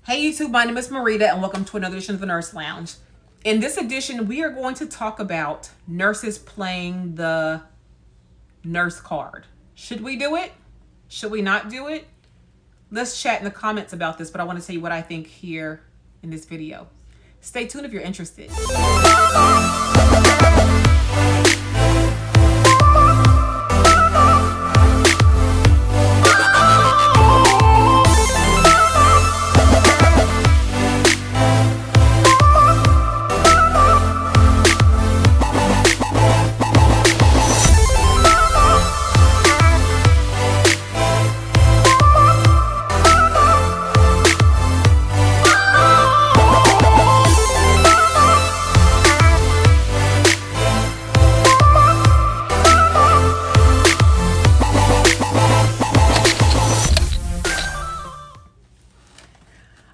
Hey YouTube, my name is Marita and welcome to another edition of the Nurse Lounge. In this edition, we are going to talk about nurses playing the nurse card. Should we do it? Should we not do it? Let's chat in the comments about this, but I want to tell you what I think here in this video. Stay tuned if you're interested.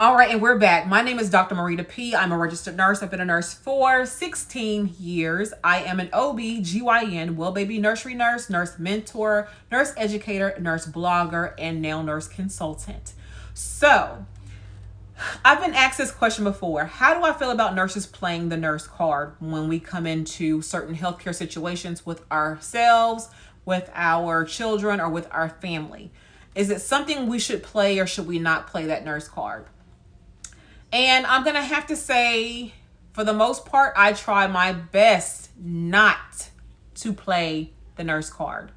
All right, and we're back. My name is Dr. Marita P. I'm a registered nurse. I've been a nurse for 16 years. I am an OB/GYN, well baby nursery nurse, nurse mentor, nurse educator, nurse blogger, and now nurse consultant. So, I've been asked this question before. How do I feel about nurses playing the nurse card when we come into certain healthcare situations with ourselves, with our children, or with our family? Is it something we should play or should we not play that nurse card? And I'm going to have to say, for the most part, I try my best not to play the nurse card.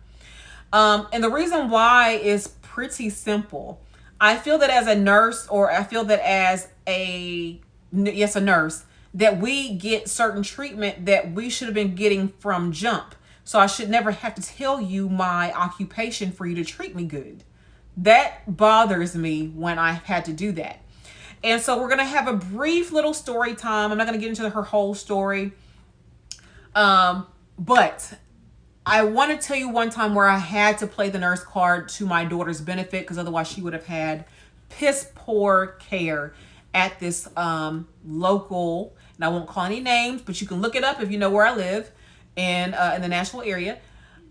And the reason why is pretty simple. I feel that as a nurse, or I feel that as a nurse, that we get certain treatment that we should have been getting from jump. So I should never have to tell you my occupation for you to treat me good. That bothers me when I've had to do that. And so we're going to have a brief little story time. I'm not going to get into her whole story. But I want to tell you one time where I had to play the nurse card to my daughter's benefit, because otherwise she would have had piss poor care at this local, and I won't call any names, but you can look it up if you know where I live in the Nashville area.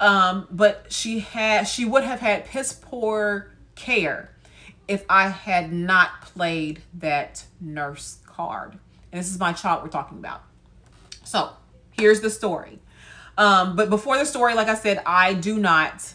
But she would have had piss poor care if I had not played that nurse card. And this is my child we're talking about. So here's the story. But before the story, like I said, I do not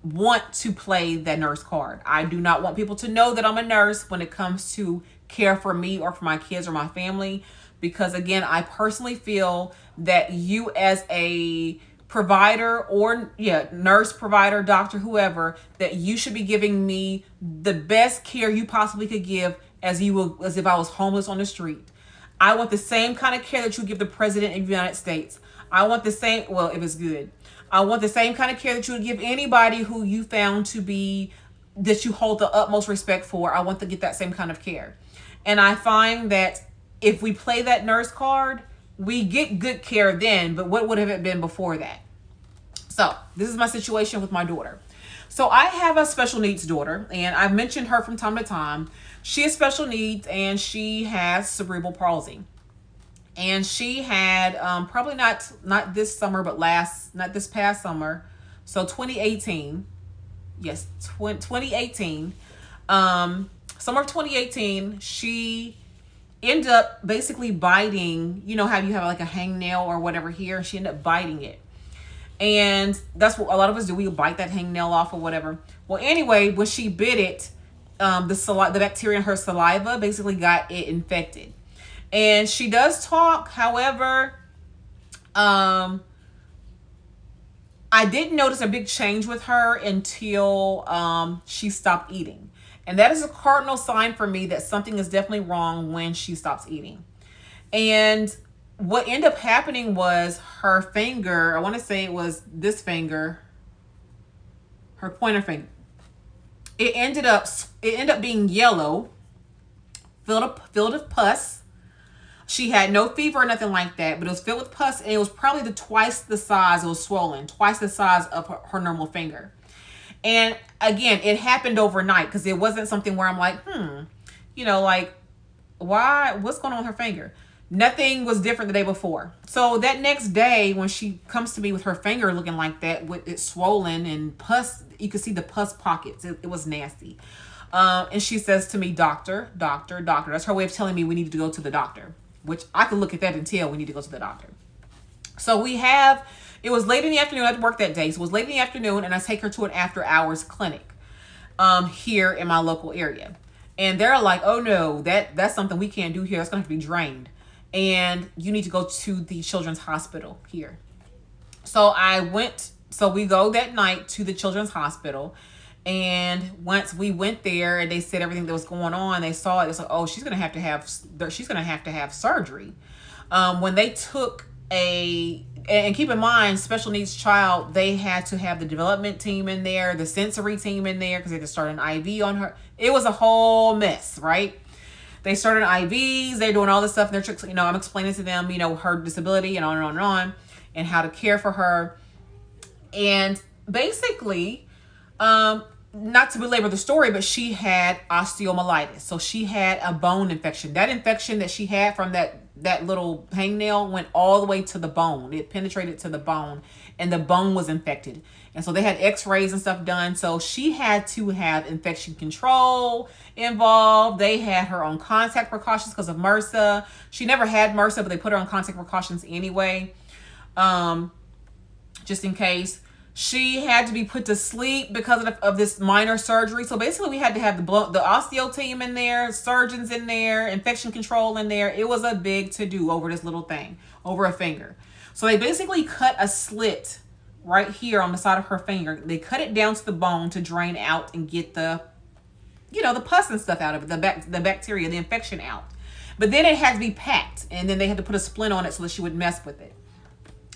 want to play that nurse card. I do not want people to know that I'm a nurse when it comes to care for me or for my kids or my family. Because again, I personally feel that you as a provider or nurse, provider, doctor, whoever, that you should be giving me the best care you possibly could give as if I was homeless on the street. I want the same kind of care that you give the president of the United States. I want the same, well, if it's good. I want the same kind of care that you would give anybody who you found to be, that you hold the utmost respect for. I want to get that same kind of care. And I find that if we play that nurse card, we get good care then, but what would have it been before that? So this is my situation with my daughter. So I have a special needs daughter, and I've mentioned her from time to time. She has special needs, and she has cerebral palsy. And she had probably not this summer, but not this past summer. So 2018, yes, 2018, summer of 2018, she ended up basically biting, you know how you have like a hangnail or whatever here, she ended up biting it. And that's what a lot of us do. We bite that hangnail off or whatever. Well, anyway, when she bit it, the bacteria in her saliva basically got it infected. And she does talk. However, I didn't notice a big change with her until she stopped eating. And that is a cardinal sign for me that something is definitely wrong when she stops eating. And what ended up happening was her finger, I want to say it was this finger, her pointer finger, it ended up being yellow, filled with pus. She had no fever or nothing like that, but it was filled with pus, and it was probably twice the size, it was swollen, twice the size of her normal finger. And again, it happened overnight, because it wasn't something where I'm like, like, what's going on with her finger? Nothing was different the day before. So that next day, when she comes to me with her finger looking like that, with it swollen and pus, you could see the pus pockets. It was nasty. And she says to me, doctor, doctor, doctor. That's her way of telling me we need to go to the doctor, which I can look at that and tell we need to go to the doctor. So it was late in the afternoon. I had to work that day. So it was late in the afternoon, and I take her to an after hours clinic here in my local area. And they're like, oh no, that's something we can't do here. That's going to have to be drained. And you need to go to the children's hospital here. So we go that night to the children's hospital. And once we went there and they said everything that was going on, they saw it. It's like, oh, she's going to have to have surgery. When they took and keep in mind, special needs child, they had to have the development team in there, the sensory team in there, because they had to start an IV on her. It was a whole mess, right? They started IVs, they're doing all this stuff, and they're, I'm explaining to them, her disability and on and on and on, and how to care for her. And basically, not to belabor the story, but she had osteomyelitis. So she had a bone infection. That infection that she had from that little hangnail went all the way to the bone. It penetrated to the bone, and the bone was infected. And so they had x-rays and stuff done. So she had to have infection control involved. They had her on contact precautions because of MRSA. She never had MRSA, but they put her on contact precautions anyway, just in case. She had to be put to sleep because of this minor surgery. So basically we had to have the osteo team in there, surgeons in there, infection control in there. It was a big to-do over this little thing, over a finger. So they basically cut a slit right here on the side of her finger. They cut it down to the bone to drain out and get the pus and stuff out of it, the bacteria, the infection out. But then it had to be packed, and then they had to put a splint on it so that she wouldn't mess with it.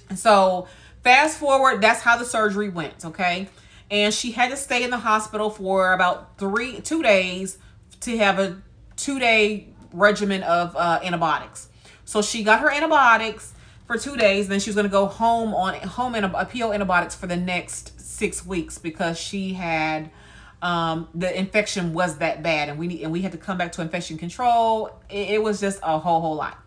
And so fast forward, that's how the surgery went, okay? And she had to stay in the hospital for about 2 days to have a 2-day regimen of antibiotics. So she got her antibiotics for 2 days, then she was going to go home PO antibiotics for the next 6 weeks because she had the infection was that bad, and we had to come back to infection control. It was just a whole lot.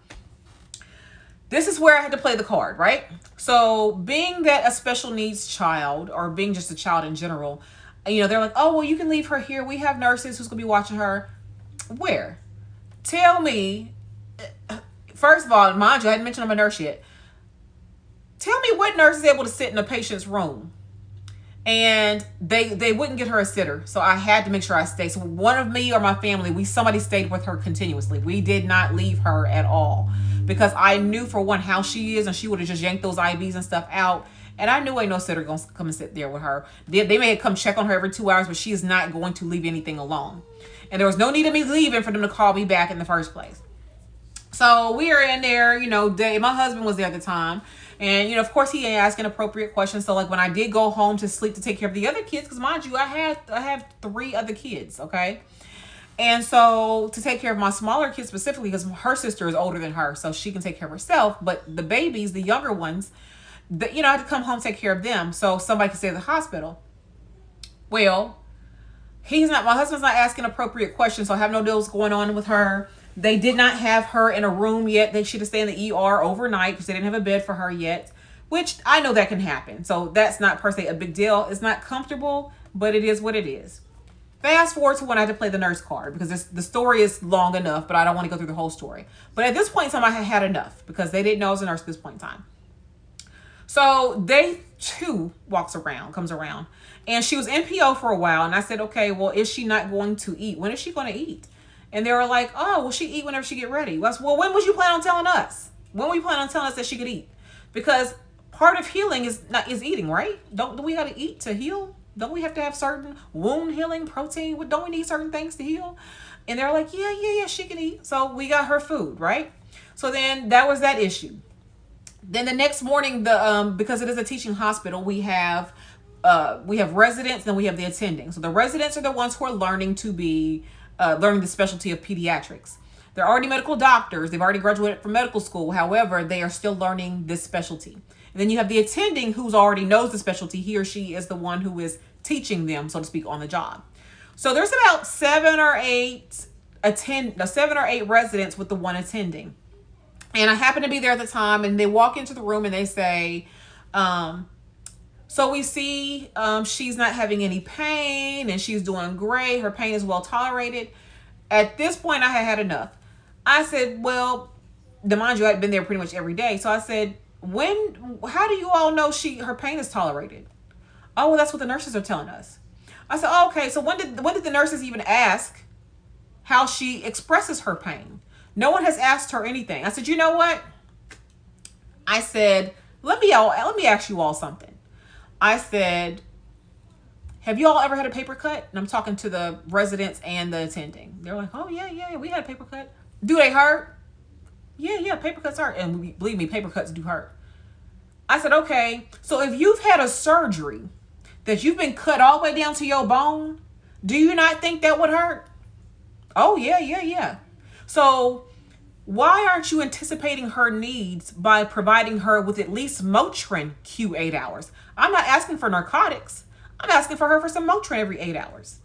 This is where I had to play the card, right? So being that a special needs child, or being just a child in general, they're like, oh, well, you can leave her here. We have nurses who's going to be watching her. Where? Tell me. First of all, mind you, I hadn't mentioned I'm a nurse yet. Tell me what nurse is able to sit in a patient's room. And they wouldn't get her a sitter. So I had to make sure I stayed. So one of me or my family, somebody stayed with her continuously. We did not leave her at all. Because I knew, for one, how she is, and she would have just yanked those IVs and stuff out. And I knew ain't no sitter going to come and sit there with her. They may come check on her every 2 hours, but she is not going to leave anything alone. And there was no need of me leaving for them to call me back in the first place. So we are in there, my husband was there at the time. And, of course, he asking appropriate questions. So, like, when I did go home to sleep to take care of the other kids, because mind you, I have 3 other kids, okay? And so to take care of my smaller kids specifically, because her sister is older than her, so she can take care of herself. But the babies, the younger ones, I had to come home, take care of them so somebody could stay at the hospital. Well, my husband's not asking appropriate questions, so I have no deals going on with her. They did not have her in a room yet. They should have stayed in the ER overnight because they didn't have a bed for her yet, which I know that can happen. So that's not per se a big deal. It's not comfortable, but it is what it is. Fast forward to when I had to play the nurse card, because the story is long enough, but I don't want to go through the whole story. But at this point in time, I had enough because they didn't know I was a nurse at this point in time. So day 2 comes around, and she was NPO for a while. And I said, okay, well, is she not going to eat? When is she going to eat? And they were like, oh, well, she eat whenever she get ready. Well, when was you planning on telling us? When were you planning on telling us that she could eat? Because part of healing is eating, right? Don't we got to eat to heal? Don't we have to have certain wound healing protein? Don't we need certain things to heal? And they're like, yeah, she can eat. So we got her food, right? So then that was that issue. Then the next morning, because it is a teaching hospital, we have residents and we have the attending. So the residents are the ones who are learning the specialty of pediatrics. They're already medical doctors. They've already graduated from medical school. However, they are still learning this specialty. And then you have the attending who's already knows the specialty. He or she is the one who is teaching them, so to speak, on the job. So there's about 7 or 8 residents with the one attending. And I happen to be there at the time, and they walk into the room and they say, So we see she's not having any pain and she's doing great. Her pain is well tolerated. At this point, I had had enough. I said, well, the mind you, I'd been there pretty much every day. So I said, how do you all know her pain is tolerated? Oh, well, that's what the nurses are telling us. I said, oh, okay. So when did the nurses even ask how she expresses her pain? No one has asked her anything. I said, you know what? I said, let me ask you all something. I said, have you all ever had a paper cut? And I'm talking to the residents and the attending. They're like, oh, yeah, we had a paper cut. Do they hurt? Yeah, paper cuts hurt. And believe me, paper cuts do hurt. I said, okay, so if you've had a surgery that you've been cut all the way down to your bone, do you not think that would hurt? Oh, yeah. So why aren't you anticipating her needs by providing her with at least Motrin Q8 hours? I'm not asking for narcotics. I'm asking for her for some Motrin every 8 hours.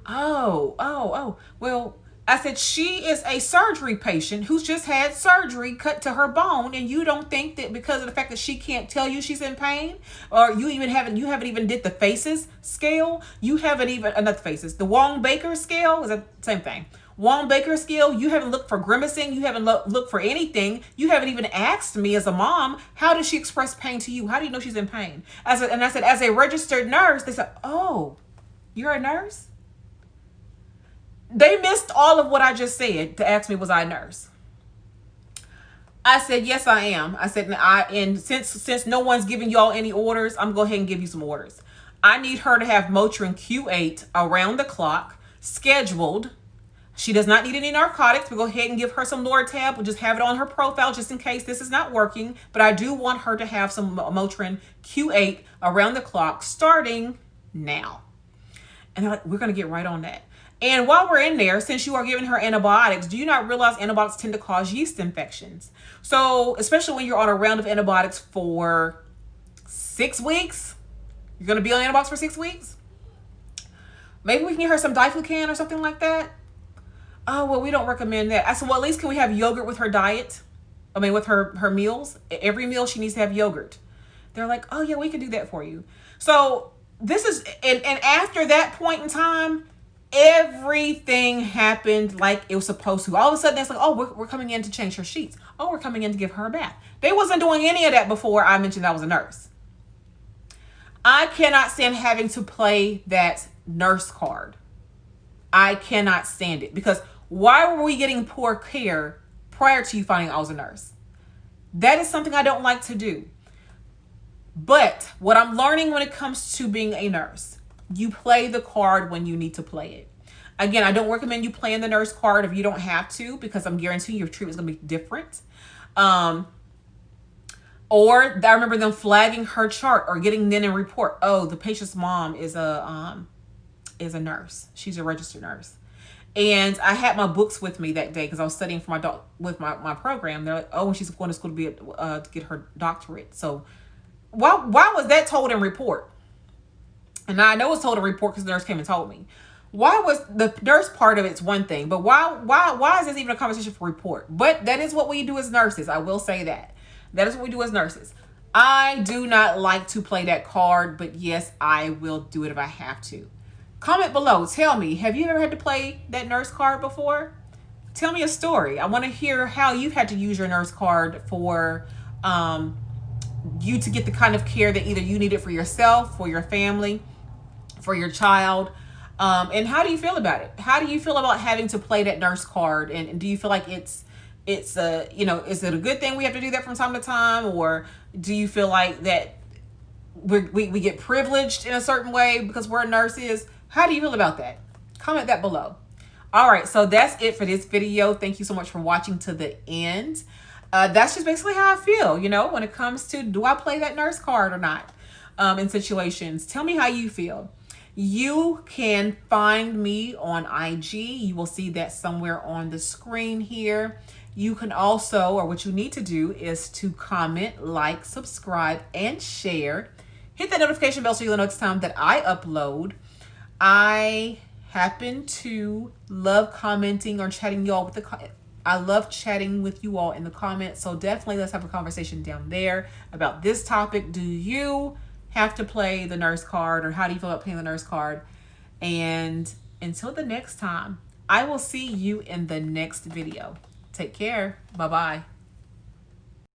Oh. Well, I said, she is a surgery patient who's just had surgery cut to her bone, and you don't think that because of the fact that she can't tell you she's in pain, or you haven't even did the FACES scale. You haven't even, not the FACES, the Wong-Baker scale is the same thing. Wong-Baker scale, you haven't looked for grimacing, you haven't looked for anything, you haven't even asked me as a mom, how does she express pain to you? How do you know she's in pain? And I said, as a registered nurse, they said, oh, you're a nurse? They missed all of what I just said to ask me, was I a nurse? I said, yes, I am. I said, and since no one's giving y'all any orders, I'm going to go ahead and give you some orders. I need her to have Motrin Q8 around the clock, scheduled. She does not need any narcotics. We'll go ahead and give her some Lortab. We'll just have it on her profile just in case this is not working. But I do want her to have some Motrin Q8 around the clock starting now. And we're going to get right on that. And while we're in there, since you are giving her antibiotics, do you not realize antibiotics tend to cause yeast infections? So especially when you're on a round of antibiotics for 6 weeks, you're going to be on antibiotics for 6 weeks? Maybe we can get her some Diflucan or something like that. Oh, well, we don't recommend that. I said, well, at least can we have yogurt with her diet? I mean, with her meals? Every meal she needs to have yogurt. They're like, oh, yeah, we can do that for you. So this is, and after that point in time, everything happened like it was supposed to. All of a sudden, it's like, oh, we're coming in to change her sheets. Oh, we're coming in to give her a bath. They wasn't doing any of that before I mentioned I was a nurse. I cannot stand having to play that nurse card. I cannot stand it, because why were we getting poor care prior to you finding I was a nurse? That is something I don't like to do. But what I'm learning when it comes to being a nurse, you play the card when you need to play it. Again, I don't recommend you playing the nurse card if you don't have to, because I'm guaranteeing your treatment is going to be different. Or I remember them flagging her chart or getting in a report. Oh, the patient's mom is a nurse. She's a registered nurse. And I had my books with me that day because I was studying for my program. They're like, oh, and she's going to school to get her doctorate. So why was that told in report? And I know it's told in report because the nurse came and told me. Why was the nurse part of it's one thing, but why is this even a conversation for report? But that is what we do as nurses. I will say that. That is what we do as nurses. I do not like to play that card, but yes, I will do it if I have to. Comment below. Tell me, have you ever had to play that nurse card before? Tell me a story. I want to hear how you've had to use your nurse card for you to get the kind of care that either you needed for yourself, for your family, for your child. And how do you feel about it? How do you feel about having to play that nurse card? And do you feel like it's is it a good thing we have to do that from time to time? Or do you feel like that we get privileged in a certain way because we're nurses? How do you feel about that? Comment that below. All right, so that's it for this video. Thank you so much for watching to the end. That's just basically how I feel, when it comes to, do I play that nurse card or not in situations? Tell me how you feel. You can find me on IG. You will see that somewhere on the screen here. You can also, or what you need to do is to comment, like, subscribe, and share. Hit that notification bell so you'll know next time that I upload. I happen to love commenting or chatting y'all with I love chatting with you all in the comments. So definitely let's have a conversation down there about this topic. Do you have to play the nurse card, or how do you feel about playing the nurse card? And until the next time, I will see you in the next video. Take care. Bye-bye.